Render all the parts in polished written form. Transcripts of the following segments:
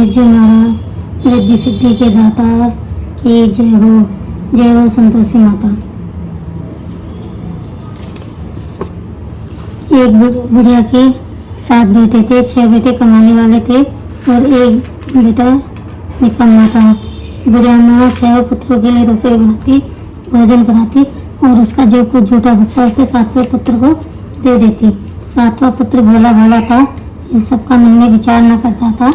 गणेश जी महाराज रिद्धि सिद्धि के दातार की जय हो संतोषी माता। एक बुढ़िया के 7 बेटे थे, 6 बेटे कमाने वाले थे और एक बेटा निकम्मा था। बुढ़िया माँ 6 पुत्रों के लिए रसोई बनाती, भोजन कराती और उसका जो कुछ झूठा बचता उसे 7वें पुत्र को दे देती। 7वां पुत्र भोला भाला था, इस सबका मन में विचार न करता था।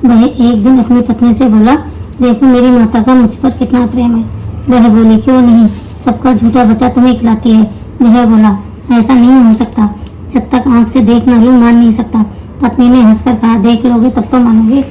वह एक दिन अपनी पत्नी से बोला, देखो मेरी माता का मुझ पर कितना प्रेम है। वह बोली, क्यों नहीं, सबका झूठा बच्चा तुम्हें खिलाती है। वह बोला, ऐसा नहीं हो सकता, जब तक आंख से देख न लूं मान नहीं सकता। पत्नी ने हंसकर कहा, देख लोगे तब तो मानोगे।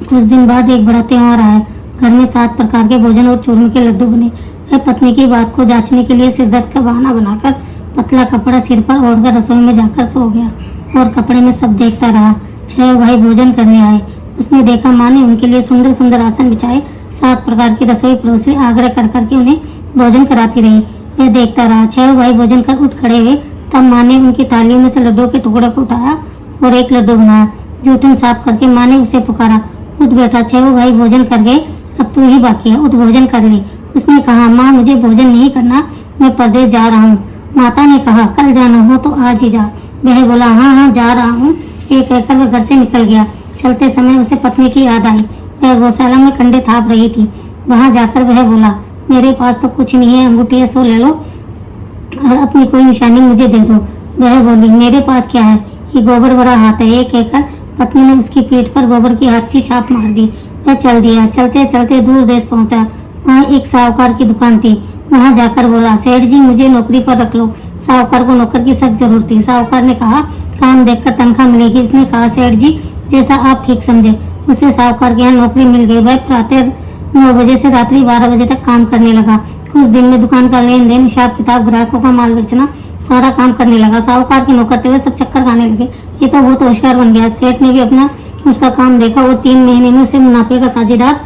कुछ दिन बाद एक बड़ा त्योहार आया। घर में 7 प्रकार के भोजन और चूरमे के लड्डू बने। वह पत्नी की बात को जांचने के लिए सिरदर्द का बहाना बनाकर पतला कपड़ा सिर पर ओढ़कर रसोई में जाकर सो गया और कपड़े में सब देखता रहा। 6 भाई भोजन करने आए। उसने देखा माँ ने उनके लिए सुंदर सुंदर आसन बिछाए, 7 प्रकार की रसोई परोसी, आग्रह कर करके उन्हें भोजन कराती रही। वह देखता रहा। 6 भाई भोजन कर उठ खड़े हुए, तब माँ ने उनकी थालियों में से लड्डू के टुकड़े को उठाया और एक लड्डू बनाया। जूठन साफ करके माँ ने उसे पुकारा, उठ बेटा, 6 भाई भोजन कर गए, अब तू ही बाकी है, उठ भोजन कर ले। उसने कहा, माँ मुझे भोजन नहीं करना, मैं परदेश जा रहा हूँ। माता ने कहा, कल जाना हो तो आज ही जा। वह बोला, हाँ हाँ जा रहा हूँ। ये कहकर वह घर से निकल गया। चलते समय उसे पत्नी की याद आई। वह गौशाला में कंडे थाप रही थी। वहां जाकर वह बोला, मेरे पास तो कुछ नहीं है, अंगूठी सो ले लो और अपनी कोई निशानी मुझे दे दो। वह बोली, मेरे पास क्या है, ये गोबर भरा हाथ है। ये कहकर पत्नी ने उसकी पीठ पर गोबर की हाथ की छाप मार दी। वह चल दिया। चलते चलते दूर देश पहुंचा। वहाँ एक साहूकार की दुकान थी। वहां जाकर बोला, सेठ जी मुझे नौकरी पर रख लो। साहूकार को नौकर की सख्त जरूरत थी। साहूकार ने कहा, काम देखकर तनख्वाह मिलेगी। उसने कहा, सेठ जी जैसा आप ठीक समझे। उसे साहूकार के यहाँ नौकरी मिल गई। वह प्रातः 9 बजे से रात्रि 12 बजे तक काम करने लगा। कुछ दिन में दुकान का लेन देन, हिसाब किताब, ग्राहकों का माल बेचना, सारा काम करने लगा। साहूकार के नौकर थे, वे सब चक्कर खाने लगे। ये तो बहुत होशियार बन गया। सेठ ने भी अपना उसका काम देखा और 3 महीने में उसे मुनाफे का साझेदार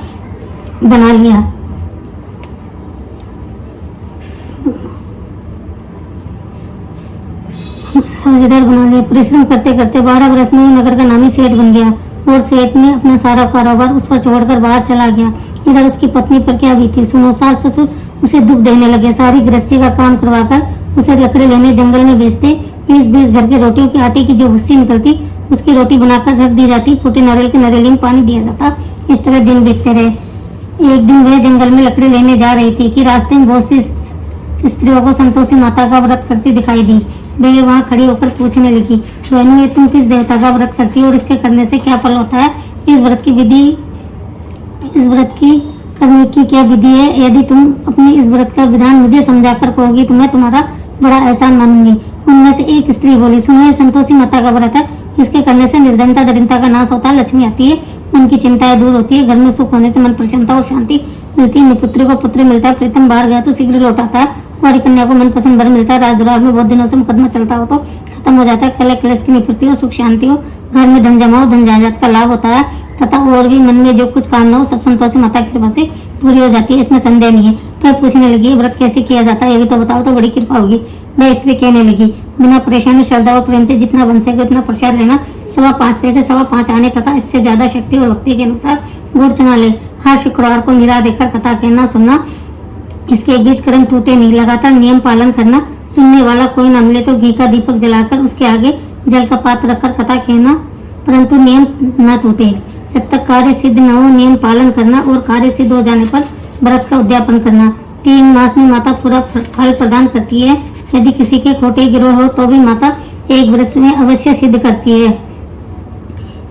बना लिया। परिश्रम करते करते 12 वर्ष में नगर का नामी सेठ बन गया और सेठ ने अपना सारा कारोबार उस पर छोड़कर बाहर चला गया। इधर उसकी पत्नी पर क्या बीती सुनो। सास ससुर उसे दुख देने लगे। सारी गृहस्थी का काम करवाकर उसे लकड़ी लेने जंगल में बेचते। 20-20 घर के रोटियों की आटे की जो भुस्सी निकलती उसकी रोटी बनाकर रख दी जाती। फूटे नारियल के नरेली में पानी दिया जाता। इस तरह दिन बीतते रहे। एक दिन वह जंगल में लकड़ी लेने जा रही थी कि रास्ते में बहुत सी स्त्रियों को संतोषी माता का व्रत करती दिखाई दी। वह वहाँ खड़ी होकर पूछने लगी, बहनों ये तुम किस देवता का व्रत करती हो और इसके करने से क्या फल होता है? इस व्रत की करने की क्या विधि है? यदि तुम अपने इस व्रत का विधान मुझे समझाकर कहोगी तो मैं तुम्हारा बड़ा एहसान मानूंगी। उनमें से एक स्त्री बोली, सुनो ये संतोषी माता का व्रत है। इसके करने से निर्धनता दरिद्रता का नाश होता है, लक्ष्मी आती है, मन की चिंताएं दूर होती है, घर में सुख होने से मन प्रसन्नता और शांति मिलती है, निपुत्री को पुत्र मिलता है, प्रीतम बाहर गया तो शीघ्र लौट आता है, कुंवारी कन्या को मनपसंद वर मिलता है, राजदरबार में बहुत दिनों से मुकदमा चलता हो तो खत्म हो जाता है, कलह क्लेश की निवृत्ति हो, सुख शांति हो, घर में धन जमा हो, धन जायदाद का लाभ होता है तथा और भी मन में जो कुछ कामना हो सब संतोषी माता की कृपा से पूरी हो जाती है, इसमें संदेह नहीं है। वह पूछने लगी, व्रत कैसे किया जाता है ये भी तो बताओ, तो बड़ी कृपा होगी। वह स्त्री कहने लगी, बिना परेशानी श्रद्धा और प्रेम से जितना बन सके उतना प्रसाद लेना, 5.25 पैसे 5.25 आने तथा इससे ज्यादा शक्ति और भक्ति के अनुसार गुड़ चना ले। हर शुक्रवार को निरा देकर कथा कहना सुनना, इसके बीच कर्म टूटे नहीं, लगातार नियम पालन करना, सुनने वाला कोई न मिले तो घी का दीपक जलाकर उसके आगे जल का पात्र रखकर कथा कहना, परंतु नियम न टूटे। जब तक कार्य सिद्ध न हो नियम पालन करना और कार्य सिद्ध हो जाने पर व्रत का उद्यापन करना। 3 मास में माता पूरा फल प्रदान करती है। यदि किसी के खोटे गिरोह हो तो भी माता 1 वर्ष में अवश्य सिद्ध करती है।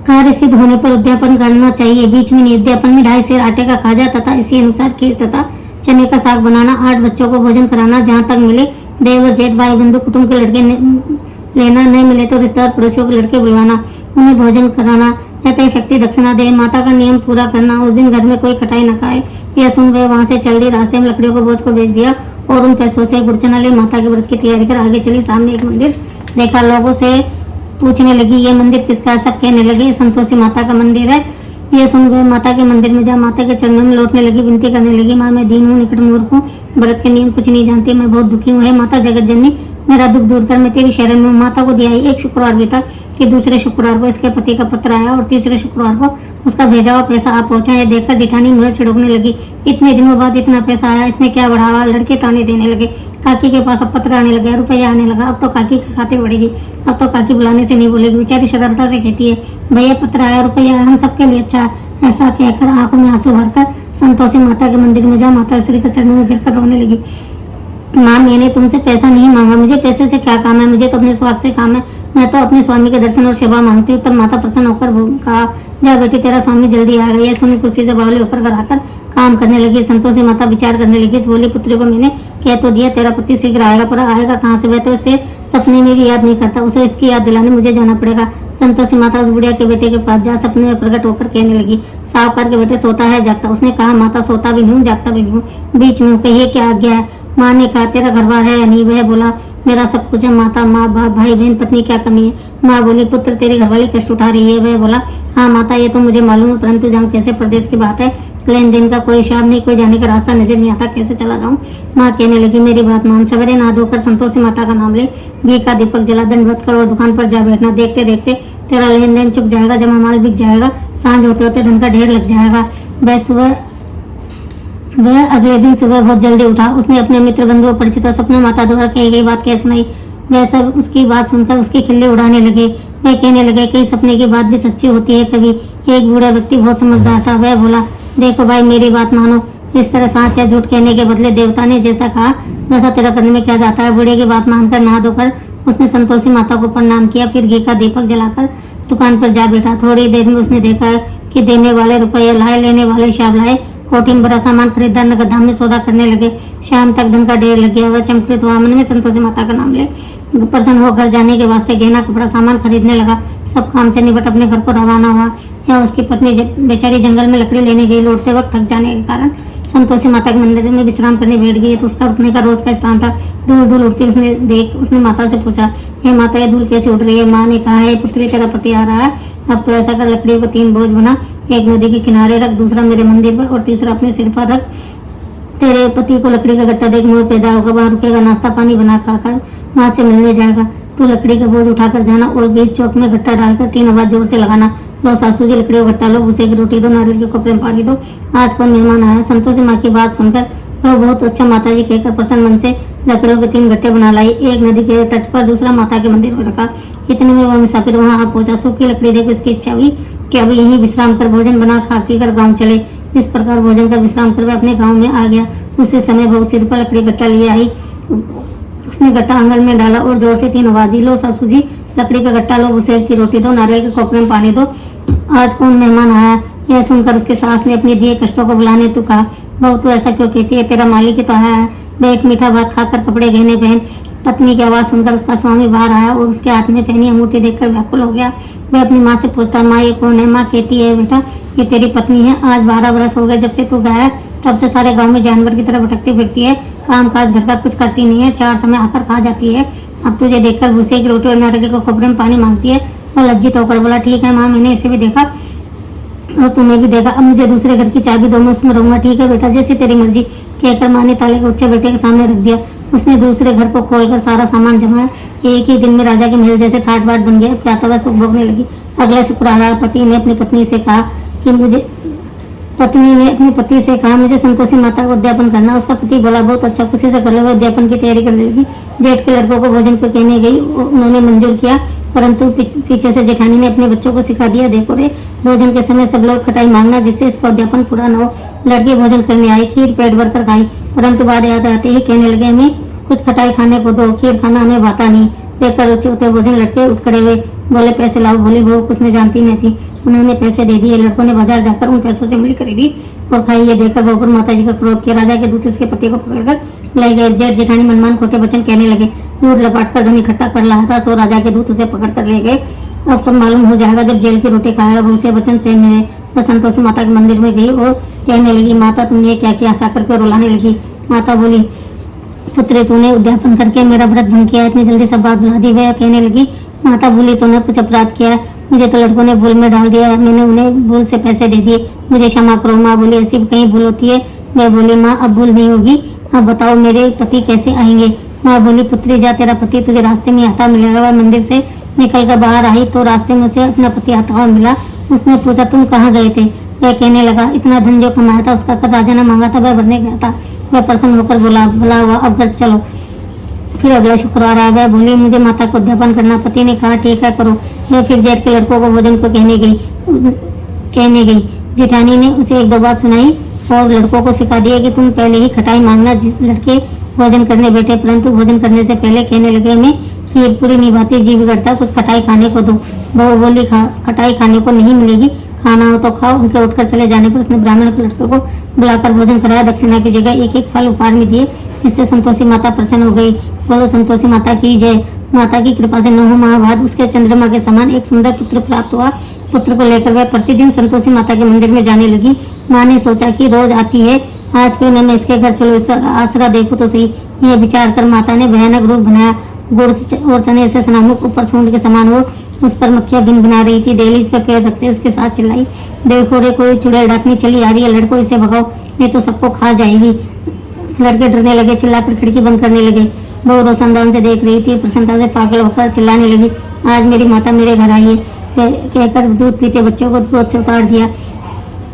कार्य सिद्ध होने पर उद्यापन करना चाहिए। बीच में उद्यापन में 2.5 सेर आटे का खाजा तथा इसी अनुसार खीर तथा चने का साग बनाना, 8 बच्चों को भोजन कराना, जहाँ तक मिले देवर जेठ भाई बंधु कुटुंब के लड़के लेना, नहीं मिले तो रिश्तेदार पड़ोसियों के लड़के बुलवाना, उन्हें भोजन कराना, यथा शक्ति दक्षिणा दे, माता का नियम पूरा करना, उस दिन घर में कोई खटाई न खाए। यह सुन वे वहाँ से चल दी। रास्ते में लकड़ियों को बोझ को बेच दिया और उन पैसों से गुड़चना ले माता के व्रत की तैयारी कर आगे चली। सामने एक मंदिर देखा, लोगों से पूछने लगी, ये मंदिर किसका है? सब कहने लगे संतोषी माता का मंदिर है। ये सुन वे माता के मंदिर में जा माता के चरणों में लौटने लगी, विनती करने लगी, माँ मैं दीन हूँ, निकट मूर्ख हूँ, व्रत के नियम कुछ नहीं जानती, मैं बहुत दुखी हूँ। है माता जगत जननी मेरा दुख दूर कर, मैं तेरी शरण में हूँ। माता को दिया ही एक शुक्रवार बीता कि दूसरे शुक्रवार को इसके पति का पत्र आया और तीसरे शुक्रवार को उसका भेजा हुआ पैसा आ पहुंचा। ये देखकर जेठानी मुझे छिड़कने लगी, इतने दिनों बाद इतना पैसा आया, इसमें क्या बढ़ावा। लड़के ताने देने लगे। काकी के पास अब पत्र आने लगा, रुपया आने लगा। अब तो काकी के खाते बढ़ेगी, अब तो काकी बुलाने से नहीं बोलेगी। बेचारी सरलता से कहती है, भैया पत्र आया, रुपया आया, हम सबके लिए अच्छा है। ऐसा कहकर आंखों में आंसू भरकर संतोषी माता के मंदिर में जा माता श्री के चरणों में गिरकर रोने लगी। माँ, मैंने तुमसे पैसा नहीं मांगा, मुझे पैसे से क्या काम है, मुझे तो अपने स्वाग से काम है। मैं तो अपने स्वामी के दर्शन और सेवा मांगती हूँ। तब माता प्रसन्न होकर कहा, जा बेटी, तेरा स्वामी जल्दी आ गया। सुनी खुशी से बावली होकर घर आकर काम करने लगी। संतोषी माता विचार करने लगी, बोली, पुत्री को मैंने कह तो दिया तेरा पति शीघ्र आएगा, पर आएगा कहाँ से? वह तो उसे सपने में भी याद नहीं करता, उसे इसकी याद दिलाने मुझे जाना पड़ेगा। संतोषी माता उस बुढ़िया के बेटे के पास जा सपने में प्रकट होकर कहने लगी, साहूकार के बेटे सोता है जागता? उसने कहा, माता सोता भी नहीं हूँ, जागता भी नहीं हूँ, बीच में कहिए क्या आज्ञा है? माँ ने कहा, तेरा घर बार है या नहीं? वह बोला, मेरा सब कुछ है माता, माँ बाप भाई बहन पत्नी क्या कमी है? माँ बोली, पुत्र तेरी घरवाली कष्ट उठा रही है। वह बोला, हाँ माता, ये तो मुझे मालूम है, परंतु जाऊँ कैसे? प्रदेश की बात है, लेन देन का कोई हिसाब नहीं, कोई जाने का रास्ता नजर नहीं आता, कैसे चला जाऊँ? माँ कहने लगी, मेरी बात मान, सवेरे नहा धोकर संतोषी माता का नाम ले, घी का दीपक जला, दंडवत कर और दुकान पर जा बैठना। देखते देखते तेरा लेन देन चुक जाएगा, जमा माल बिक जाएगा, सांझ होते होते धन का ढेर लग जाएगा। वह अगले दिन सुबह बहुत जल्दी उठा। उसने अपने मित्र बंधुओं परिचितों सपने माता द्वारा कही गई बात कह सुनाई। वह सब उसकी बात सुनकर उसके खिल्ले उड़ाने लगे। वह कहने लगे, कई सपने की बात भी सच्ची होती है कभी। एक बूढ़ा व्यक्ति बहुत समझदार था। वह बोला, देखो भाई, मेरी बात मानो, इस तरह साँच या झूठ कहने के बदले देवता ने जैसा कहा वैसा तेरा करने में क्या जाता है। बूढ़े की बात मानकर नहा धोकर उसने संतोषी माता को प्रणाम किया, फिर घी का दीपक जलाकर दुकान पर जा बैठा। थोड़ी देर में उसने देखा कि देने वाले रुपये लाए, लेने वाले हिसाब लाए। कोठी में बड़ा सामान खरीदार नगद दाम में सौदा करने लगे। शाम तक धन का ढेर लग गया। वह चमकृत हुआ, मन में संतोषी माता का नाम ले प्रसन्न हो घर जाने के वास्ते गहना कपड़ा सामान खरीदने लगा। सब काम से निपट अपने घर को रवाना हुआ। यहाँ उसकी पत्नी बेचारी जंगल में लकड़ी लेने गई। लौटते वक्त थक जाने के कारण संतोषी माता के मंदिर में विश्राम करने बैठ गई। तो उसका रुकने का रोज का स्थान था। धूल धूल उड़ती उसने माता से पूछा, हे माता, ये धूल कैसे उड़ रही है? माँ ने कहा, हे पुत्री, तेरा पति आ रहा है। अब तो ऐसा कर, लकड़ियों को 3 बोझ बना, एक नदी के किनारे रख, दूसरा मेरे मंदिर पर और तीसरा अपने सिर पर रख। तेरे पति को लकड़ी का गट्टा देख मुँह पैदा होगा, वहाँ रुकेगा, नाश्ता पानी बना खाकर वहाँ से मिलने जाएगा। तू लकड़ी का बोझ उठाकर जाना और बीच चौक में गट्टा डालकर 3 आवाज जोर से लगाना, लो सासू जी लकड़ियों गट्टा लो, भूसे की रोटी दो, नारियल के कोपरे में पानी दो, आज कौन मेहमान आया। संतोषी माँ की बात सुनकर वह बहुत अच्छा माता जी कहकर प्रसन्न मन से लकड़ियों के 3 गट्टे बना लाई। एक नदी के तट पर, दूसरा माता के मंदिर में रखा। इतने में वह मुसाफिर वहाँ आ पहुंचा। सूखी लकड़ी देख उसकी इच्छा हुई कि अभी यहीं विश्राम कर भोजन बना खा पी कर गाँव चले। इस प्रकार भोजन कर विश्राम कर वह अपने गाँव में आ गया। उसी समय बहुत सिर पर लकड़ी गट्टा लिए आई। उसने गट्टा आंगन में डाला और जोर से 3 आवाज दी, लो सासू जी लकड़ी का गट्टा लो, भूसे की रोटी दो, नारियल के कोपरे में पानी दो, आज कौन मेहमान आया। यह सुनकर उसकी सास ने अपने दिए कष्टों को बुलाने तो कहा, बहू तू ऐसा क्यों कहती है, तेरा मालिक ही तो आया है। वह एक मीठा भात खाकर कपड़े गहने पहन। पत्नी की आवाज सुनकर उसका स्वामी बाहर आया और उसके हाथ में पहनी अंगूठी देखकर व्याकुल हो गया। वह अपनी माँ से पूछता, माँ ये कौन है? माँ कहती है, बेटा ये तेरी पत्नी है। आज 12 बरस हो गए जब से तू गया, तब से सारे गांव में जानवर की तरह भटकती फिरती है, काम काज घर का कुछ करती नहीं है, 4 समय आकर खा जाती है। अब तुझे देखकर भूसे की रोटी और नारियल को कोपरे में पानी मांगती है। वह लज्जित होकर बोला, ठीक है माँ, मैंने इसे भी देखा और तुम्हें भी देखा, अब मुझे दूसरे घर की चाबी दो, मैं उसमें रहूंगा। ठीक है बेटा, जैसी तेरी मर्जी, कहकर माँ ने ताले को उच्च बेटे के सामने रख दिया। उसने दूसरे घर को खोलकर सारा सामान जमाया। एक ही दिन में राजा के महल जैसे ठाट बाट बन गया। क्या था, सुख भोगने लगी। अगला शुक्रवार आया। पति ने अपनी पत्नी से कहा, मुझे संतोषी माता को उद्यापन करना। उसका पति बोला, बहुत अच्छा, खुशी से कर लो। वह उद्यापन की तैयारी करने लगी। जेठ के लड़कों को भोजन को कहने गई, उन्होंने मंजूर किया, परंतु पीछे से जेठानी ने अपने बच्चों को सिखा दिया, देखो रे, भोजन के समय सब लोग खटाई मांगना, जिससे इसका उद्यापन पूरा न हो। लड़के भोजन करने आई, खीर पेट भर कर खाई, परंतु बाद याद आते ही कहने लगे, हमें कुछ खटाई खाने को दो, खीर खाना हमें भाता नहीं। देखकर रुचि होते भोजन लड़के उठ खड़े हुए, बोले, पैसे लाओ। भोली बहू कुछ ने जानती नहीं थी, उन्होंने पैसे दे दिए। लड़कों ने बाजार जाकर उन पैसों से मिल खरीदी और खाई। ये देखकर बहू माता जी का क्रोध किया। राजा के दूत इसके पति को पकड़कर ले गए। जेठ जेठानी मनमान खोटे वचन कहने लगे, लूट लपाट कर धन इकट्ठा कर लाया था, सो राजा के दूत उसे पकड़ कर ले गए। अब सब मालूम हो जाएगा जब जेल की रोटी खाएगा। बहू से वचन सहन हुए। वह संतोषी माता के मंदिर में गई और कहने लगी, माता तुमने क्या किया? आशा करके रुलाने लगी। माता बोली, पुत्री तूने उद्यापन करके मेरा व्रत भंग किया, इतनी जल्दी सब बात बुला दी। वह कहने लगी, माता बोली, तूने कुछ अपराध किया है, मुझे तो लड़कों ने भूल में डाल दिया है, मैंने उन्हें भूल से पैसे दे दिए, मुझे क्षमा करो। माँ बोली, ऐसी कहीं भूल होती है? मैं बोली, माँ अब भूल नहीं होगी, अब बताओ मेरे पति कैसे आएंगे? माँ बोली, पुत्री जा, तेरा पति तुझे रास्ते में आता मिलेगा। वह मंदिर से निकल कर बाहर आई तो रास्ते में उसे अपना पति आता हुआ मिला। उसने पूछा, तुम कहाँ गए थे? वह कहने लगा, इतना धन जो कमाया था उसका कर राजा ने मांगा था, वह भरने गया था। वह प्रसन्न होकर बोला, भला हुआ, अब घर चलो। फिर अगला शुक्रवार आया। वह बोली, मुझे माता को उद्यापन करना। पति ने कहा, ठीक है, करो। वह फिर जेठ के लड़कों को भोजन को कहने गई। जेठानी ने उसे एक दो बात सुनाई और लड़कों को सिखा दिया कि तुम पहले ही खटाई मांगना। जिस लड़के भोजन करने बैठे, परंतु भोजन करने से पहले कहने लगे, मैं खीर पूरी नहीं भाती, जी बिगड़ता, कुछ खटाई खाने को दो। बहू बोली, खटाई खाने को नहीं मिलेगी, खाना हो तो खाओ। उनके उठकर चले जाने पर उसने ब्राह्मण के लड़के को बुलाकर भोजन कराया। दक्षिणा की जगह एक एक फल उपहार में दिए। इससे संतोषी माता प्रसन्न हो गई। बोलो संतोषी माता की जय। माता की कृपा से 9 माह बाद उसके चंद्रमा के समान एक सुंदर पुत्र प्राप्त हुआ। पुत्र को लेकर वह प्रतिदिन संतोषी माता के मंदिर में जाने लगी। माँ ने सोचा कि रोज आती है, आज क्यों न मैं इसके घर चलो, इसका आसरा देखो तो सही। यह विचार कर माता ने भयानक रूप बनाया। गुड़ और चने से सनामुख ऊपर सूंड के समान हो, उस पर मक्खियां बिन बना रही थी। दहलीज पर पैर रखते उसके साथ चिल्लाई, देखो रे, कोई चुड़ैल डाकनी चली आ रही है, लड़को इसे भगाओ, नहीं तो सबको खा जाएगी। लड़के डरने लगे, चिल्लाकर खिड़की बंद करने लगे। बहू रोशनदान से देख रही थी, प्रसन्नता से पागल होकर चिल्लाने लगी, आज मेरी माता मेरे घर आई है। कहकर दूध पीते बच्चों को गोद से उतार दिया।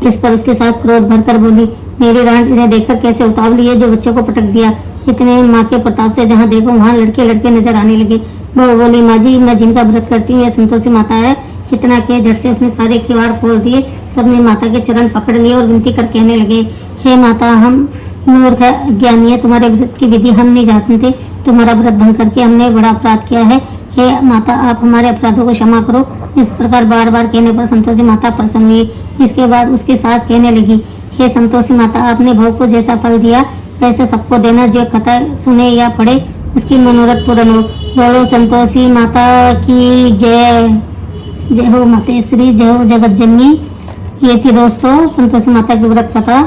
इस पर उसके सास क्रोध भरकर बोली, मेरी रानी इसे देखकर कैसे उतावली है जो बच्चों को पटक दिया। इतने माँ के प्रताप से जहाँ देखो वहाँ लड़के लड़के नजर आने लगे। बहू बोली, माँ जी, मैं जिनका व्रत करती हूँ यह संतोषी माता है। इतना कह झट से उसने सारे किवाड़ खोल दिए। सबने माता के चरण पकड़ लिए और विनती कर कहने लगे, हे माता, हम मूर्ख ज्ञानी है, तुम्हारे व्रत की विधि हम नहीं जानते। तुम्हारा व्रत भंग करके हमने बड़ा अपराध किया है। हे माता, आप हमारे अपराधों को क्षमा करो। इस प्रकार बार बार कहने पर संतोषी माता प्रसन्न हुई। इसके बाद उसकी सास कहने लगी, हे संतोषी माता, आपने बहू को जैसा फल दिया वैसे सबको देना। जो कथा सुने या पढ़े उसकी मनोरथ पूर्ण हो। बोलो संतोषी माता की जय। जय हो मातेश्वरी, जय हो जगत जननी। ये थी दोस्तों संतोषी माता की व्रत कथा।